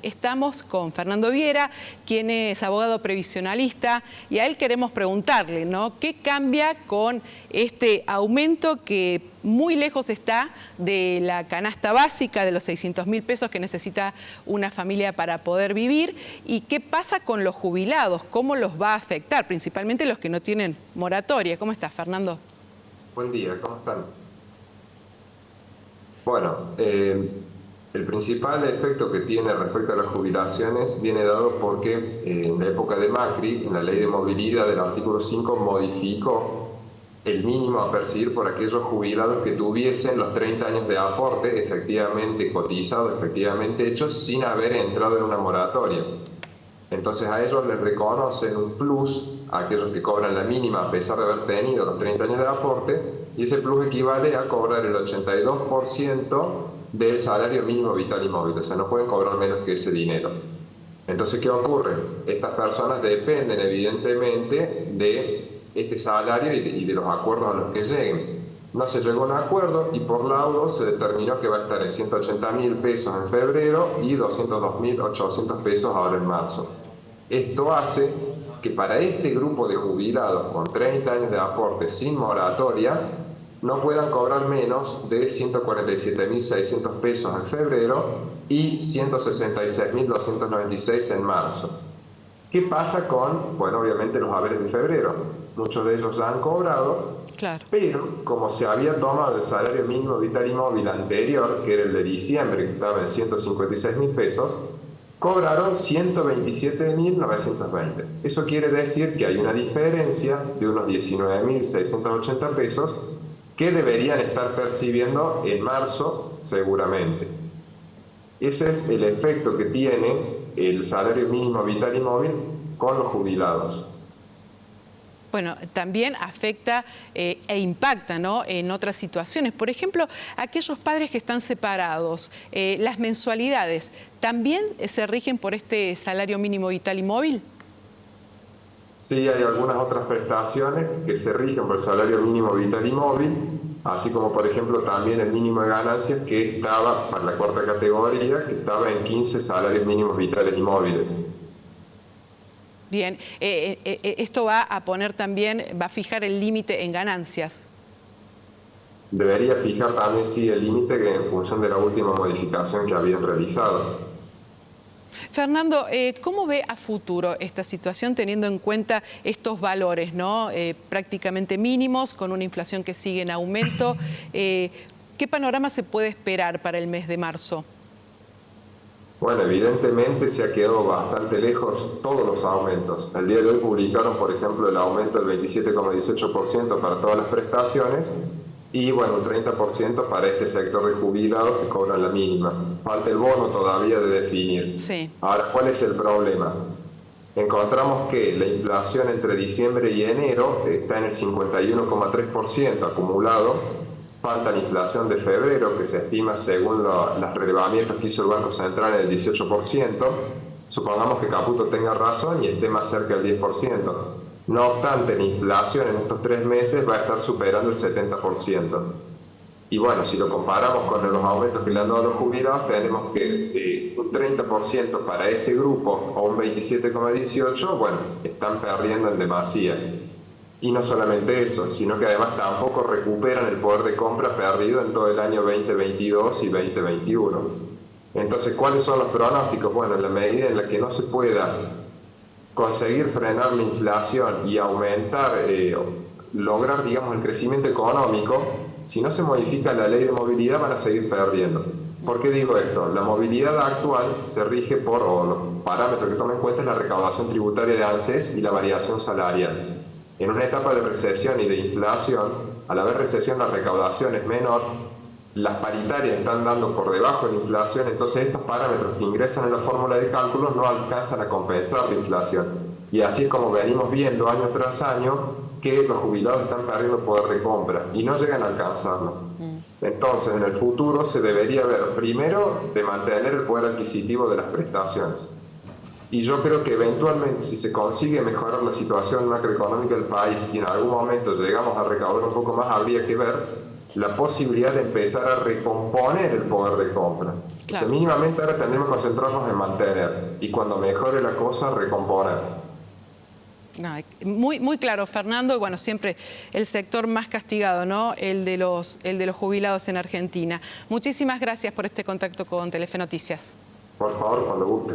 Estamos con Fernando Viera, quien es abogado previsionalista, y a él queremos preguntarle, ¿no?, ¿qué cambia con este aumento que muy lejos está de la canasta básica de los 600.000 pesos que necesita una familia para poder vivir? ¿Y qué pasa con los jubilados? ¿Cómo los va a afectar? Principalmente los que no tienen moratoria. ¿Cómo estás, Fernando? Buen día, ¿cómo están? Bueno, el principal efecto que tiene respecto a las jubilaciones viene dado porque en la época de Macri, en la ley de movilidad del artículo 5, modificó el mínimo a percibir por aquellos jubilados que tuviesen los 30 años de aporte efectivamente cotizado, efectivamente hechos, sin haber entrado en una moratoria. Entonces a ellos les reconocen un plus a aquellos que cobran la mínima a pesar de haber tenido los 30 años de aporte, y ese plus equivale a cobrar el 82% del salario mínimo vital y móvil, o sea, no pueden cobrar menos que ese dinero. Entonces, ¿qué ocurre? Estas personas dependen evidentemente de este salario y de los acuerdos a los que lleguen. No se llegó a un acuerdo y por laudo se determinó que va a estar en 180.000 pesos en febrero y 202.800 pesos ahora en marzo. Esto hace que para este grupo de jubilados con 30 años de aporte sin moratoria no puedan cobrar menos de 147.600 pesos en febrero y 166.296 en marzo. ¿Qué pasa con, bueno, obviamente los haberes de febrero? Muchos de ellos ya han cobrado, Claro. pero como se había tomado el salario mínimo vital y móvil anterior, que era el de diciembre, que estaba en 156.000 pesos, cobraron 127.920. Eso quiere decir que hay una diferencia de unos 19.680 pesos que deberían estar percibiendo en marzo seguramente. Ese es el efecto que tiene el salario mínimo vital y móvil con los jubilados. Bueno, también afecta e impacta, ¿no?, en otras situaciones. Por ejemplo, aquellos padres que están separados, las mensualidades, ¿también se rigen por este salario mínimo vital y móvil? Sí, hay algunas otras prestaciones que se rigen por el salario mínimo vital y móvil, así como por ejemplo también el mínimo de ganancias que estaba para la cuarta categoría, que estaba en 15 salarios mínimos vitales y móviles. Bien, esto va a poner también, va a fijar el límite en ganancias. Debería fijar también, sí, el límite que en función de la última modificación que habían realizado. Fernando, ¿cómo ve a futuro esta situación teniendo en cuenta estos valores, ¿no?, prácticamente mínimos, con una inflación que sigue en aumento? ¿Qué panorama se puede esperar para el mes de marzo? Bueno, evidentemente se ha quedado bastante lejos todos los aumentos. El día de hoy publicaron, por ejemplo, el aumento del 27,18% para todas las prestaciones y, bueno, un 30% para este sector de jubilados que cobran la mínima. Falta el bono todavía de definir. Sí. Ahora, ¿cuál es el problema? Encontramos que la inflación entre diciembre y enero está en el 51,3% acumulado. Falta la inflación de febrero, que se estima según los relevamientos que hizo el Banco Central en el 18%. Supongamos que Caputo tenga razón y esté más cerca del 10%. No obstante, la inflación en estos 3 meses va a estar superando el 70%. Y bueno, si lo comparamos con los aumentos que le han dado a los jubilados, tenemos que un 30% para este grupo o un 27,18%, bueno, están perdiendo en demasía. Y no solamente eso, sino que además tampoco recuperan el poder de compra perdido en todo el año 2022 y 2021. Entonces, ¿cuáles son los pronósticos? Bueno, en la medida en la que no se pueda conseguir frenar la inflación y aumentar, lograr, digamos, el crecimiento económico, si no se modifica la ley de movilidad van a seguir perdiendo. ¿Por qué digo esto? La movilidad actual se rige por, o los parámetros que toma en cuenta es la recaudación tributaria de ANSES y la variación salarial. En una etapa de recesión y de inflación, al haber recesión la recaudación es menor, las paritarias están dando por debajo de la inflación, entonces estos parámetros que ingresan en la fórmula de cálculos no alcanzan a compensar la inflación. Y así es como venimos viendo año tras año que los jubilados están perdiendo poder de compra y no llegan a alcanzarlo. Entonces, en el futuro se debería ver primero de mantener el poder adquisitivo de las prestaciones. Y yo creo que eventualmente, si se consigue mejorar la situación macroeconómica del país y en algún momento llegamos a recaudar un poco más, habría que ver la posibilidad de empezar a recomponer el poder de compra. Claro. O sea, mínimamente ahora tendremos que concentrarnos en mantener y cuando mejore la cosa, recomponer. No, muy claro, Fernando. Bueno, siempre el sector más castigado, ¿no? El de los jubilados en Argentina. Muchísimas gracias por este contacto con Telefe Noticias. Por favor, cuando guste.